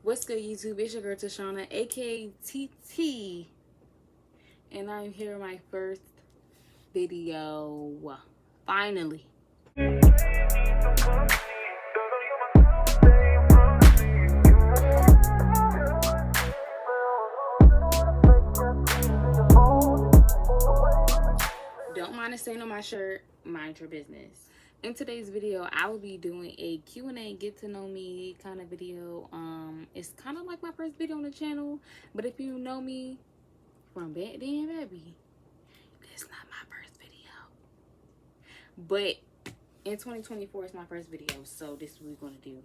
What's good, YouTube? It's your girl Tashauna, aka TT, and I'm here with my first video. Finally. Don't mind the stain on my shirt, mind your business. In today's video, I will be doing a Q&A, get to know me kind of video. It's kind of like my first video on the channel, but if you know me from back then, baby, that's not my first video. But in 2024, it's my first video, so this is what we're going to do.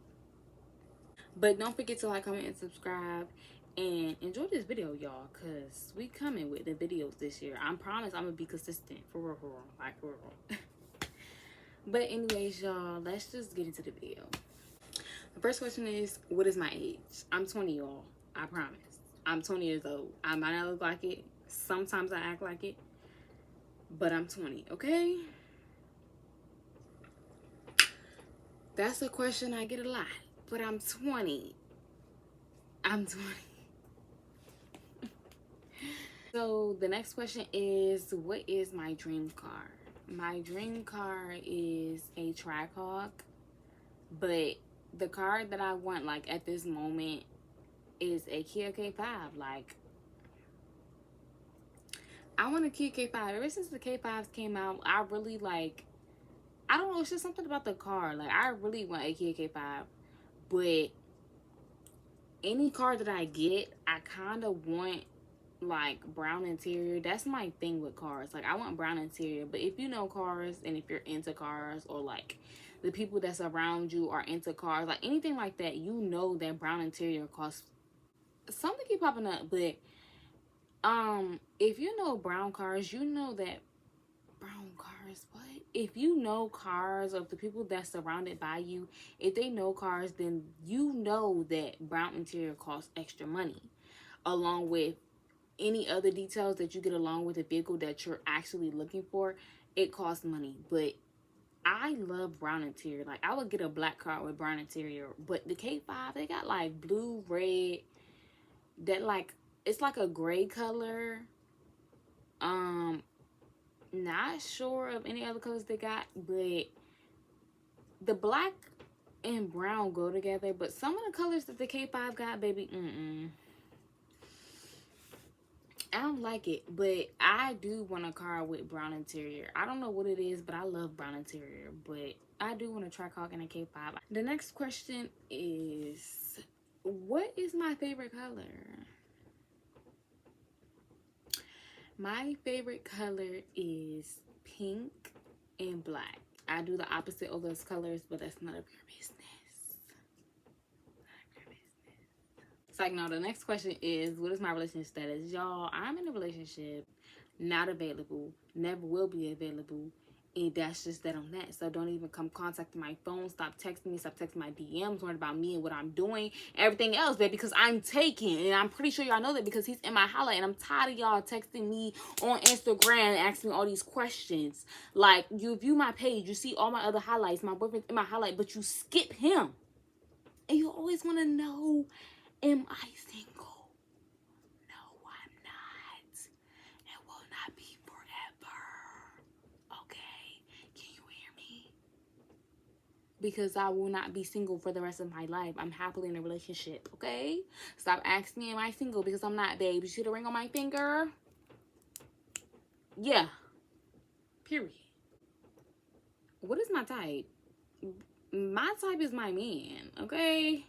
But don't forget to like, comment, and subscribe. And enjoy this video, y'all, because we coming with the videos this year. I promise I'm going to be consistent. For real, like for real. But anyways, y'all, let's just get into the video. The first question is, what is my age? I'm 20, y'all. I promise. I'm 20 years old. I might not look like it. Sometimes I act like it. But I'm 20, okay? That's a question I get a lot. But I'm 20. I'm 20. So the next question is, what is my dream car? My dream car is a Trackhawk, but the car that I want, like, at this moment is a Kia K5. Like, I want a Kia K5. Ever since the K5s came out, I really, like, I don't know, it's just something about the car. Like, I really want a Kia K5, but any car that I get, I kind of want like brown interior. That's my thing with cars. Like, I want brown interior. But if you know cars, and if you're into cars, or like the people that's around you are into cars, like anything like that, you know that brown interior costs something. Keep popping up, but if you know brown cars, you know that brown cars, what if you know cars, of the people that's surrounded by you, if they know cars, then you know that brown interior costs extra money, along with any other details that you get along with a vehicle that you're actually looking for. It costs money. But I love brown interior. Like, I would get a black car with brown interior, but the K5, they got like blue, red, that like, it's like a gray color. Not sure of any other colors they got, but the black and brown go together. But some of the colors that the K5 got, baby, I don't like it. But I do want a car with brown interior. I don't know what it is, but I love brown interior. But I do want a Trackhawk and a K5. The next question is, what is my favorite color? My favorite color is pink and black. I do the opposite of those colors, but that's none of your business. It's like, no, the next question is, what is my relationship status? Y'all, I'm in a relationship, not available, never will be available, and that's just that on that. So don't even come contacting my phone. Stop texting me. Stop texting my DMs. Worrying about me and what I'm doing. Everything else, babe, because I'm taken. And I'm pretty sure y'all know that because he's in my highlight. And I'm tired of y'all texting me on Instagram and asking me all these questions. Like, you view my page. You see all my other highlights. My boyfriend's in my highlight, but you skip him. And you always want to know, am I single? No, I'm not. It will not be forever. Okay? Can you hear me? Because I will not be single for the rest of my life. I'm happily in a relationship, okay? Stop asking me, am I single? Because I'm not, babe. You see the ring on my finger? Yeah. Period. What is my type? My type is my man, okay?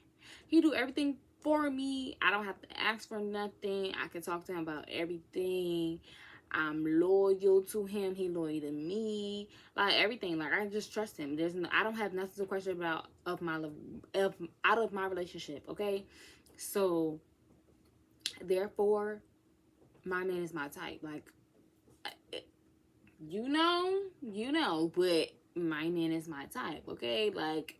He do everything for me. I don't have to ask for nothing. I can talk to him about everything. I'm loyal to him. He loyal to me. Like, everything. Like, I just trust him. I don't have nothing to question about out of my relationship, okay? So therefore, my man is my type. Like, you know, but my man is my type, okay? Like,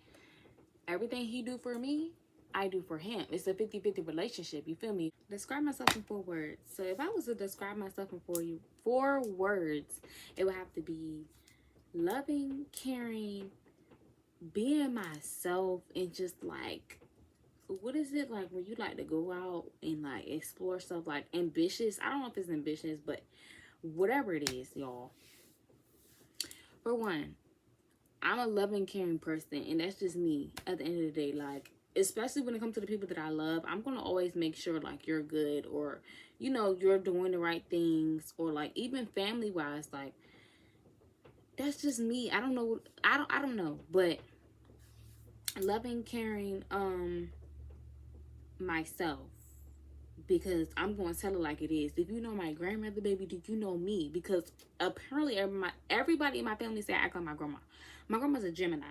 everything he do for me, I do for him. It's a 50-50 relationship, you feel me? Describe myself in 4 words. So if I was to describe myself in 4 words, it would have to be loving, caring, being myself, and just like what is it like when you like to go out and like explore stuff like ambitious? I don't know if it's ambitious, but whatever it is, y'all. For one, I'm a loving, caring person, and that's just me at the end of the day. Like, especially when it comes to the people that I love, I'm gonna always make sure like you're good, or you're doing the right things, or like even family wise, like that's just me. I don't know. I don't know, but loving, caring, myself, because I'm going to tell it like it is. If you know my grandmother, baby, do you know me? Because apparently everybody in my family say I act like my grandma. My grandma's a Gemini.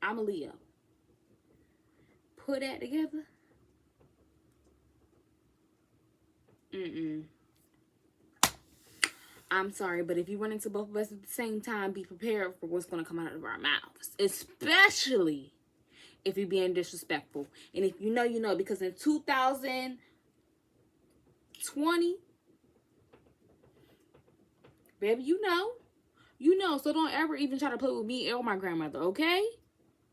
I'm a Leo. Put that together. Mm-mm. I'm sorry, but if you run into both of us at the same time, be prepared for what's going to come out of our mouths. Especially if you're being disrespectful. And if you know, you know. Because in 2020, baby, you know. You know. So don't ever even try to play with me or my grandmother, okay?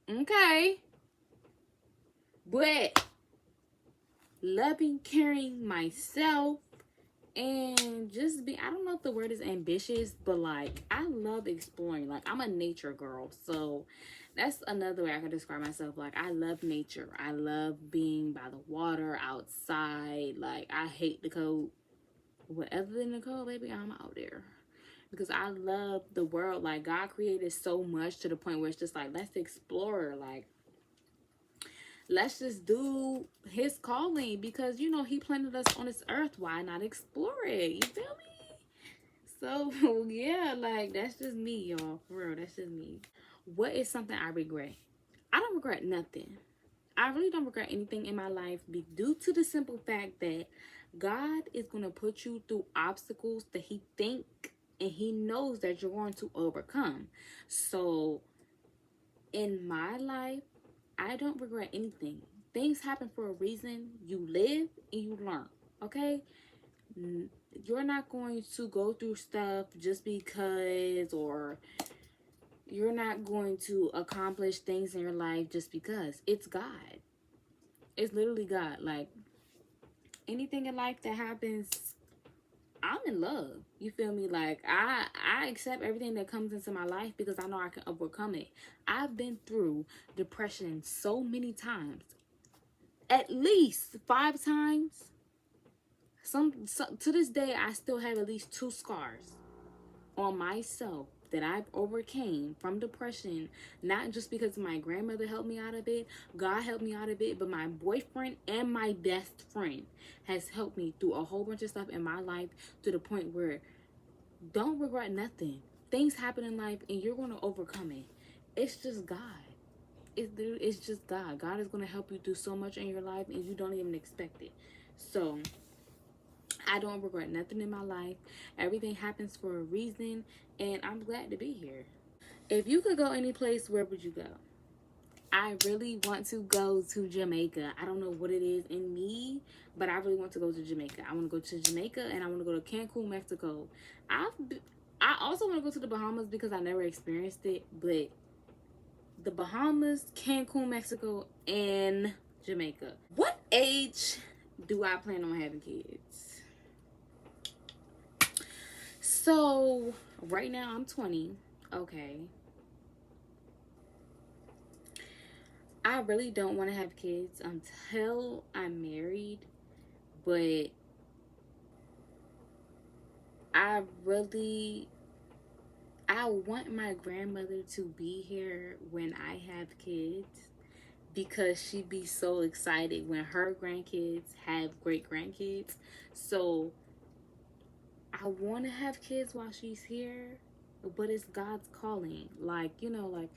Okay. But loving, caring myself, and just be, I don't know if the word is ambitious, but like I love exploring. Like I'm a nature girl, so that's another way I could describe myself. Like I love nature. I love being by the water, outside. Like I hate the cold. Whatever than the cold, baby, I'm out there. Because I love the world. Like God created so much to the point where it's just like, let's explore. Like let's just do his calling, because he planted us on this earth. Why not explore it? You feel me? So yeah, like that's just me, y'all. For real, that's just me. What is something I regret? I don't regret nothing. I really don't regret anything in my life, due to the simple fact that God is gonna put you through obstacles that He think and He knows that you're going to overcome. So in my life, I don't regret anything. Things happen for a reason. You live and you learn. Okay? You're not going to go through stuff just because, or you're not going to accomplish things in your life just because. It's God. It's literally God. Like anything in life that happens, I'm in love. You feel me? Like I accept everything that comes into my life because I know I can overcome it. I've been through depression so many times. At least 5 times. To this day, I still have at least 2 scars on myself that I've overcame from depression, not just because my grandmother helped me out of it, God helped me out of it, but my boyfriend and my best friend has helped me through a whole bunch of stuff in my life, to the point where don't regret nothing. Things happen in life and you're going to overcome it. It's just God. It's just God. God is going to help you do so much in your life and you don't even expect it. So I don't regret nothing in my life. Everything happens for a reason, and I'm glad to be here. If you could go any place, where would you go? I really want to go to Jamaica. I don't know what it is in me, but I really want to go to Jamaica. I want to go to Jamaica, and I want to go to Cancun, Mexico. I also want to go to the Bahamas because I never experienced it, but the Bahamas, Cancun, Mexico, and Jamaica. What age do I plan on having kids? So right now I'm 20. Okay. I really don't want to have kids until I'm married, but I really I want my grandmother to be here when I have kids, because she'd be so excited when her grandkids have great grandkids. So I want to have kids while she's here, but it's God's calling. Like, like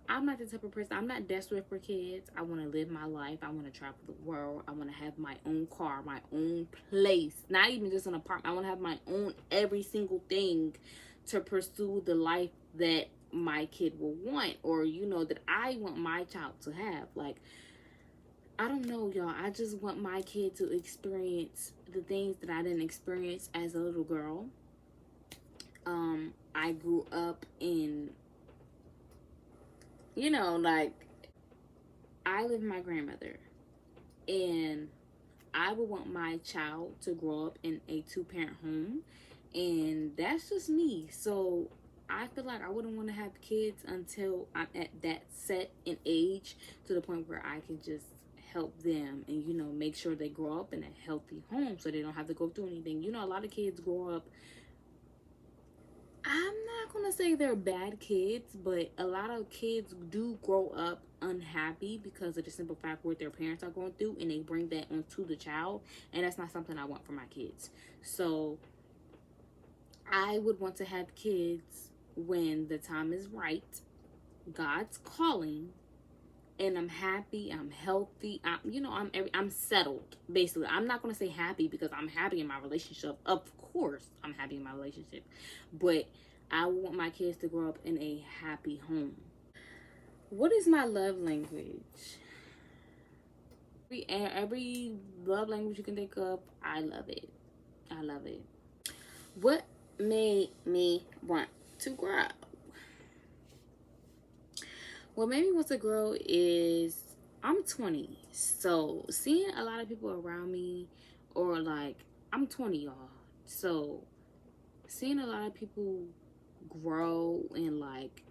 I'm not the type of person, I'm not desperate for kids. I want to live my life. I want to travel the world. I want to have my own car, my own place, not even just an apartment. I want to have my own every single thing to pursue the life that my kid will want, or, that I want my child to have. Like, I don't know, y'all. I just want my kid to experience the things that I didn't experience as a little girl. I grew up in, like, I live with my grandmother, and I would want my child to grow up in a two-parent home, and that's just me. So I feel like I wouldn't want to have kids until I'm at that set in age, to the point where I can just help them and, you know, make sure they grow up in a healthy home so they don't have to go through anything. You know, a lot of kids grow up, I'm not gonna say they're bad kids, but a lot of kids do grow up unhappy because of the simple fact what their parents are going through, and they bring that onto the child, and that's not something I want for my kids. So I would want to have kids when the time is right, God's calling, and I'm happy, I'm healthy, I'm settled. Basically, I'm not gonna say happy because I'm happy in my relationship. Of course, I'm happy in my relationship, but I want my kids to grow up in a happy home. What is my love language? Every love language you can think of, I love it. I love it. What made me want to grow? What made me want to grow is I'm 20. So seeing a lot of people around me, or like, I'm 20, y'all. So seeing a lot of people grow and, like,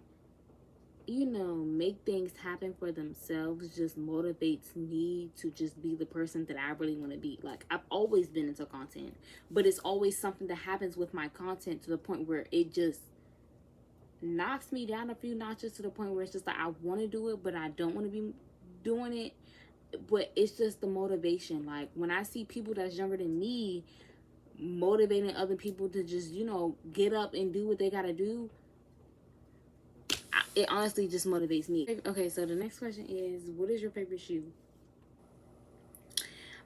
you know, make things happen for themselves just motivates me to just be the person that I really want to be. Like, I've always been into content, but it's always something that happens with my content to the point where it just knocks me down a few notches, to the point where it's just like I want to do it, but I don't want to be doing it. But it's just the motivation. Like, when I see people that's younger than me motivating other people to just, you know, get up and do what they gotta do, it honestly just motivates me. Okay, so the next question is, what is your favorite shoe?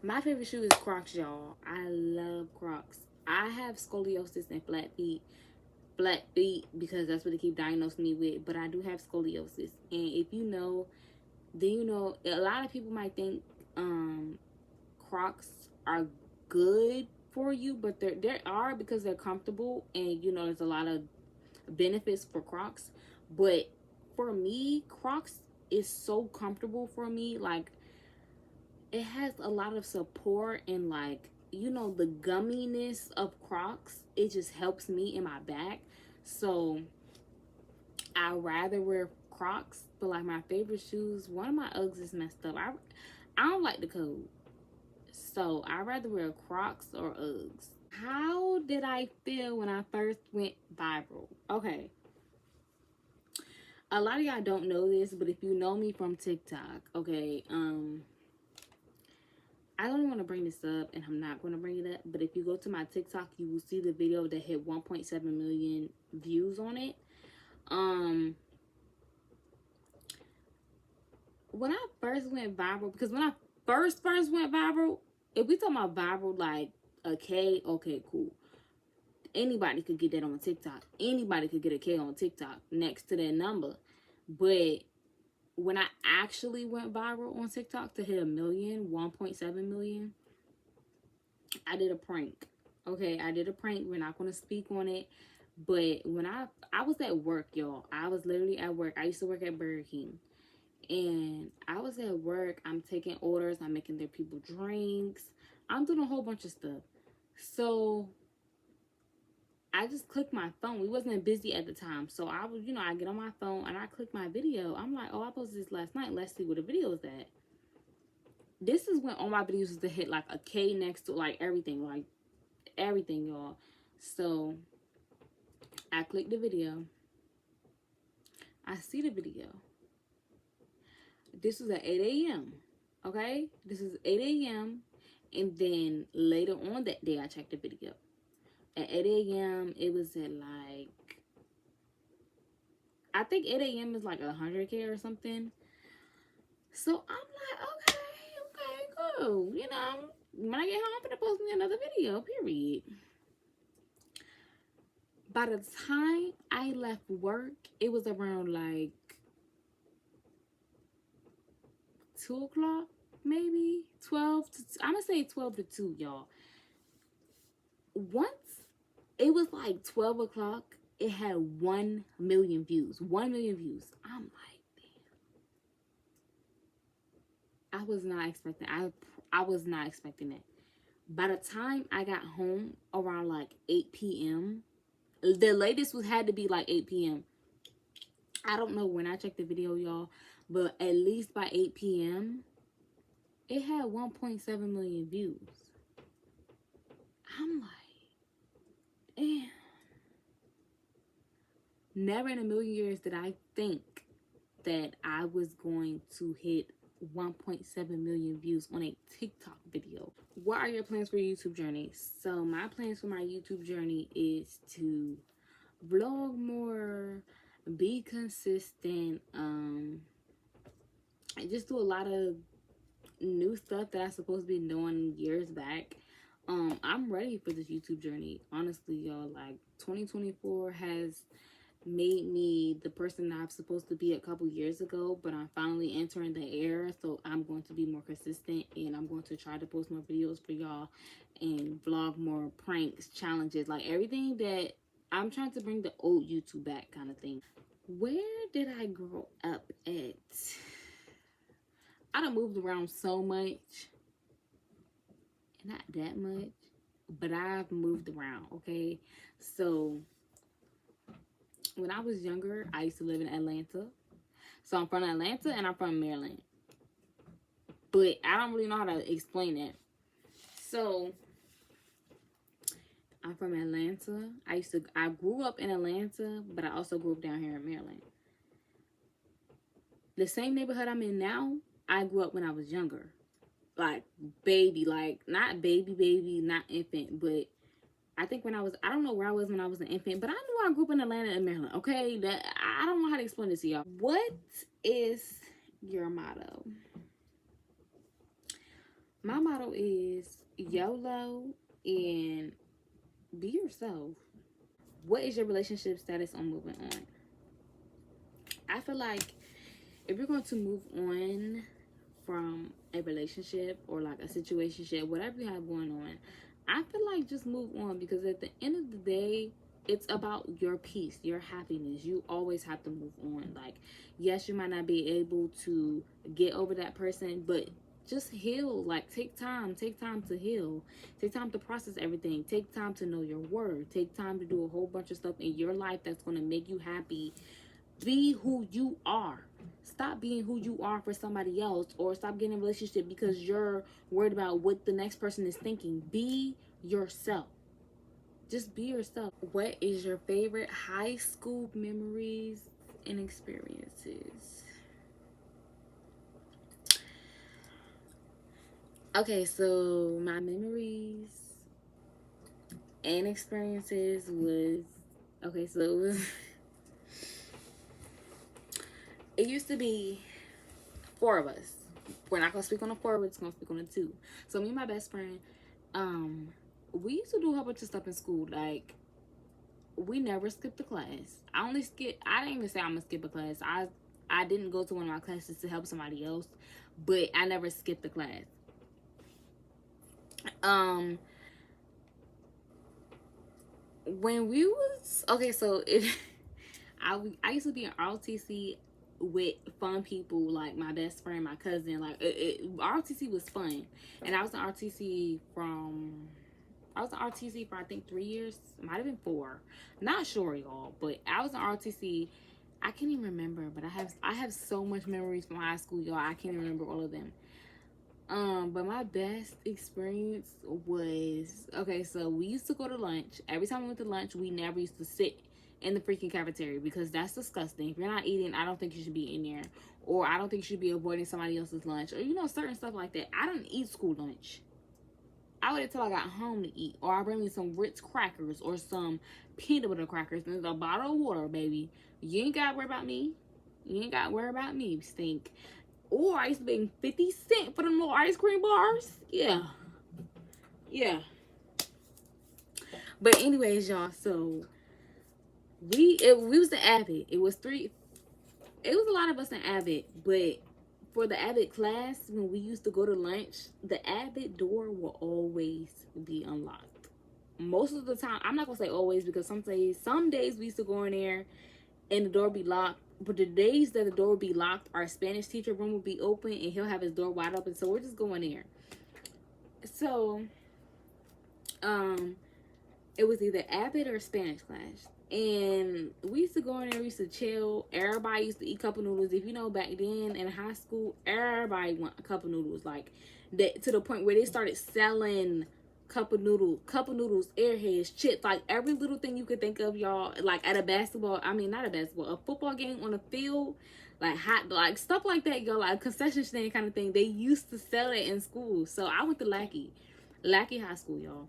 My favorite shoe is Crocs, y'all. I love Crocs. I have scoliosis and flat feet because that's what they keep diagnosing me with, but I do have scoliosis. And if you know, then you know, a lot of people might think Crocs are good for you, but they are, because they're comfortable, and you know, there's a lot of benefits for Crocs. But for me, Crocs is so comfortable for me. Like, it has a lot of support, and, like, you know, the gumminess of Crocs, it just helps me in my back. So I rather wear Crocs. But like, my favorite shoes, one of my Uggs is messed up. I don't like the code, so I rather wear Crocs or Uggs. How did I feel when I first went viral? Okay, a lot of y'all don't know this, but if you know me from TikTok, okay, I don't want to bring this up, and I'm not going to bring it up, but if you go to my TikTok, you will see the video that hit 1.7 million views on it. When I first went viral, because when I first went viral, if we talk about viral like a K, okay, cool. Anybody could get that on TikTok. Anybody could get a K on TikTok next to their number. But when I actually went viral on TikTok to hit 1.7 million, I did a prank. Okay, I did a prank. We're not going to speak on it. But when I was at work, y'all. I was literally at work. I used to work at Burger King. And I was at work. I'm taking orders. I'm making their people drinks. I'm doing a whole bunch of stuff. So I just clicked my phone. We wasn't busy at the time. So I was, you know, I get on my phone and I click my video. I'm like, oh, I posted this last night. Let's see what the video is at. This is when all my videos was to hit like a K next to like everything, y'all. So I click the video. I see the video. This was at 8 a.m. Okay? This is 8 a.m. And then later on that day, I checked the video. At 8 a.m., it was at like, I think 8 a.m. is like 100K or something. So I'm like, okay, cool. You know, when I get home, I'm gonna post me another video, period. By the time I left work, it was around like 2 o'clock, maybe 12 to, I'm gonna say 12 to 2, y'all. Once it was like 12 o'clock, it had 1 million views. 1 million views. I'm like, damn. I was not expecting. I was not expecting that. By the time I got home around like 8 p.m., the latest was had to be like 8 p.m. I don't know when I checked the video, y'all, but at least by 8 p.m., it had 1.7 million views. I'm like, damn. Never in a million years did I think that I was going to hit 1.7 million views on a TikTok video. What are your plans for your YouTube journey? So my plans for my YouTube journey is to vlog more, be consistent, and just do a lot of new stuff that I supposed to be doing years back. I'm ready for this YouTube journey. Honestly, y'all, like 2024 has made me the person that I'm supposed to be a couple years ago, but I'm finally entering the era, so I'm going to be more consistent, and I'm going to try to post more videos for y'all and vlog more pranks, challenges, like everything that I'm trying to bring the old YouTube back kind of thing. Where did I grow up at? I done moved around so much. Not that much, but I've moved around, okay? So when I was younger, I used to live in Atlanta. So I'm from Atlanta and I'm from Maryland. But I don't really know how to explain that. So I'm from Atlanta. I grew up in Atlanta, but I also grew up down here in Maryland. The same neighborhood I'm in now, I grew up when I was younger. Like baby, like not baby, not infant, but I think when I don't know where I was when I was an infant, but I knew I grew up in Atlanta and Maryland, okay? That I don't know how to explain this to y'all. What is your motto? My motto is YOLO and be yourself. What is your relationship status on moving on? I feel like if you're going to move on from a relationship or like a situationship, whatever you have going on, I feel like just move on, because at the end of the day, it's about your peace, your happiness. You always have to move on. Like, yes, you might not be able to get over that person, but just heal. Like, take time to heal, take time to process everything, take time to know your worth, take time to do a whole bunch of stuff in your life that's going to make you happy. Be who you are. Stop being who you are for somebody else, or stop getting in a relationship because you're worried about what the next person is thinking. Be yourself. Just be yourself. What is your favorite high school memories and experiences? Okay, so my memories and experiences was, okay, so it was it used to be 4 of us. We're not gonna speak on the 4, we're just gonna speak on the 2. So me and my best friend, we used to do a whole bunch of stuff in school. Like, we never skipped a class. I didn't even say I'm gonna skip a class. I didn't go to one of my classes to help somebody else, but I never skipped a class. When we was okay, so I used to be in ROTC with fun people, like my best friend, my cousin. Like, ROTC was fun, and I was in ROTC for I think 3 years, might have been 4, not sure, y'all. But I was in ROTC. I can't even remember, but I have so much memories from high school, y'all. I can't even remember all of them. But my best experience was, okay, so we used to go to lunch. Every time we went to lunch, we never used to sit in the freaking cafeteria, because that's disgusting. If you're not eating, I don't think you should be in there. Or I don't think you should be avoiding somebody else's lunch. Or, certain stuff like that. I didn't eat school lunch. I waited till I got home to eat. Or I bring me some Ritz crackers or some peanut butter crackers and a bottle of water, baby. You ain't got to worry about me. You ain't got to worry about me, stink. Or I used to pay 50 cents for them little ice cream bars. Yeah. But anyways, y'all, so we was the Avid. It was a lot of us in Avid, but for the Avid class, when we used to go to lunch, the Avid door will always be unlocked. Most of the time, I'm not gonna say always, because some days we used to go in there and the door be locked, But the days that the door would be locked, our Spanish teacher room would be open and he'll have his door wide open. So we're just going there. So, um, it was either Abbott or Spanish class. And we used to go in there, we used to chill. Everybody used to eat cup of noodles. If you know, back then in high school, everybody want a cup of noodles. Like that, to the point where they started selling cup of noodles, airheads, chips, like every little thing you could think of, y'all. Like at a basketball, I mean not a basketball, a football game on the field, like hot, like stuff like that, y'all. Like concession stand kind of thing. They used to sell it in school. So I went to Lackey High School, y'all.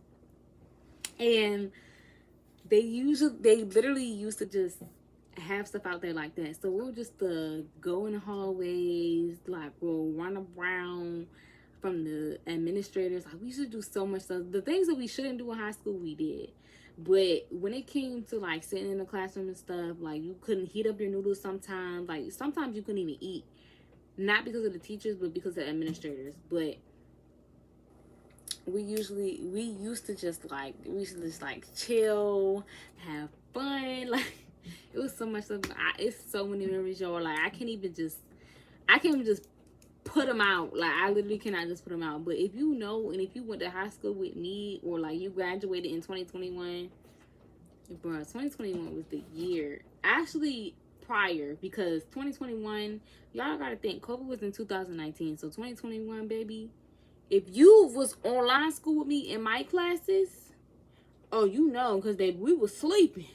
And they literally used to just have stuff out there like that. So we'll just go in the hallways, like we'll run around from the administrators. Like we used to do so much stuff. The things that we shouldn't do in high school, we did. But when it came to like sitting in the classroom and stuff, like you couldn't heat up your noodles sometimes. Like sometimes you couldn't even eat. Not because of the teachers, but because of the administrators. But we used to just like chill, have fun. Like it was so much stuff. It's so many memories, y'all. Like I can't even just put them out. Like I literally cannot just put them out. But if you know, and if you went to high school with me, or like you graduated in 2021, bro, 2021 was the year. Actually, prior, because 2021, y'all gotta think COVID was in 2019, so 2021, baby. If you was online school with me in my classes, oh, you know, because we was sleeping.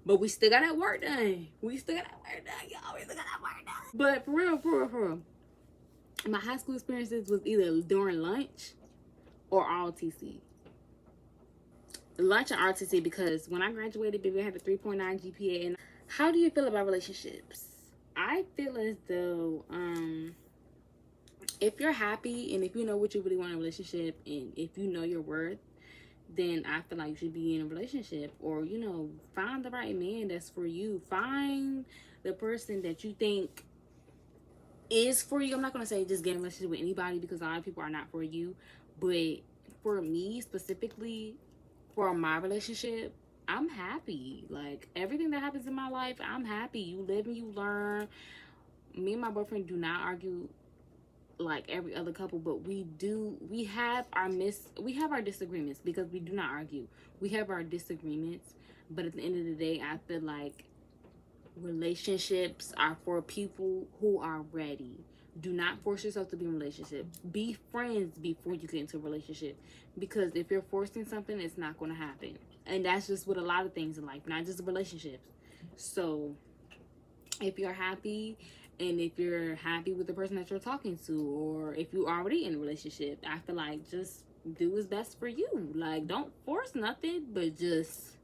But we still got that work done. Y'all. We still got that work done. But for real. My high school experiences was either during lunch or ROTC. Lunch and ROTC, because when I graduated, baby, I had a 3.9 GPA. And how do you feel about relationships? I feel as though, if you're happy and if you know what you really want in a relationship and if you know your worth, then I feel like you should be in a relationship, or find the right man that's for you. Find the person that you think is for you. I'm not gonna say just get in a relationship with anybody, because a lot of people are not for you. But for me specifically, for my relationship, I'm happy. Like everything that happens in my life, I'm happy. You live and you learn. Me and my boyfriend do not argue like every other couple, but we have our disagreements, because we do not argue. We have our disagreements, but at the end of the day, I feel like relationships are for people who are ready. Do not force yourself to be in a relationship. Be friends before you get into a relationship, because if you're forcing something, it's not going to happen. And that's just with a lot of things in life, not just relationships. So if you're happy, and if you're happy with the person that you're talking to, or if you're already in a relationship, I feel like just do what's best for you. Like, don't force nothing, but just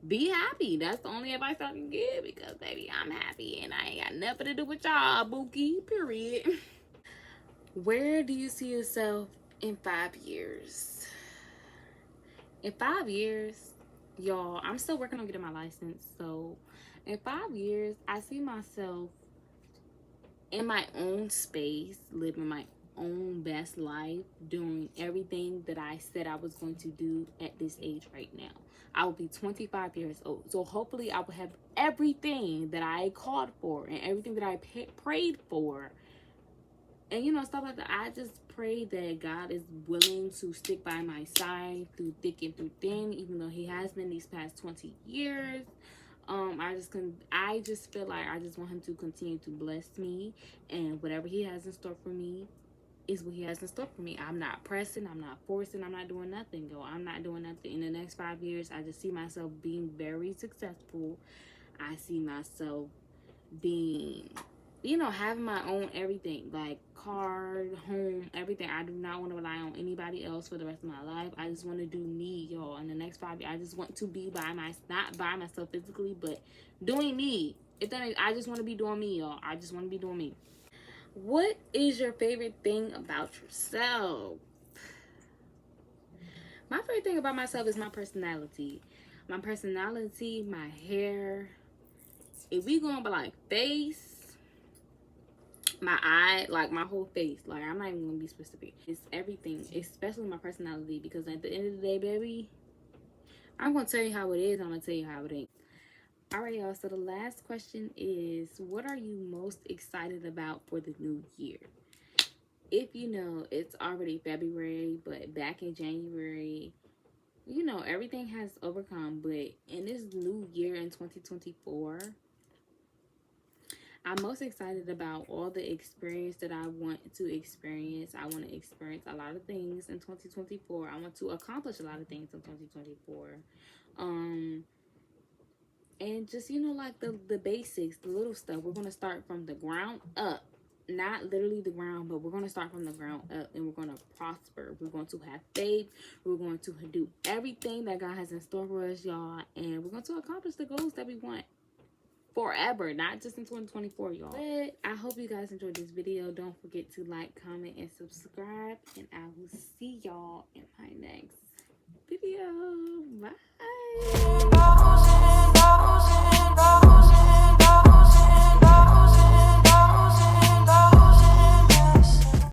be happy. That's the only advice I can give, because baby, I'm happy and I ain't got nothing to do with y'all, bookie, period. Where do you see yourself in 5 years? In 5 years, y'all, I'm still working on getting my license. So in 5 years, I see myself in my own space, living my own best life, doing everything that I said I was going to do at this age right now. I will be 25 years old. So hopefully I will have everything that I called for and everything that I prayed for. And stuff like that. I just pray that God is willing to stick by my side through thick and through thin, even though he has been these past 20 years. I just feel like I just want him to continue to bless me, and whatever he has in store for me is what he has in store for me. I'm not pressing, I'm not forcing, I'm not doing nothing, yo. I'm not doing nothing. In the next 5 years, I just see myself being very successful. I see myself being, having my own everything, like car, home, everything. I do not want to rely on anybody else for the rest of my life. I just want to do me, y'all. In the next 5 years, I just want to be not by myself physically, but doing me. I just want to be doing me, y'all. I just want to be doing me. What is your favorite thing about yourself? My favorite thing about myself is my personality. My personality, my hair. If we going by like face, my eye, like my whole face, like I'm not even gonna be specific. It's everything, especially my personality, because at the end of the day, baby, I'm gonna tell you how it is. I'm gonna tell you how it ain't. All right, y'all. So the last question is, what are you most excited about for the new year? If you know, it's already February, but back in January, you know, everything has overcome. But in this new year in 2024, I'm most excited about all the experience that I want to experience. I want to experience a lot of things in 2024. I want to accomplish a lot of things in 2024. And just, you know, like the basics, the little stuff. We're going to start from the ground up. Not literally the ground, but we're going to start from the ground up, and we're going to prosper. We're going to have faith. We're going to do everything that God has in store for us, y'all. And we're going to accomplish the goals that we want forever, not just in 2024, y'all. But I hope you guys enjoyed this video. Don't forget to like, comment, and subscribe. And I will see y'all in my next video. Bye.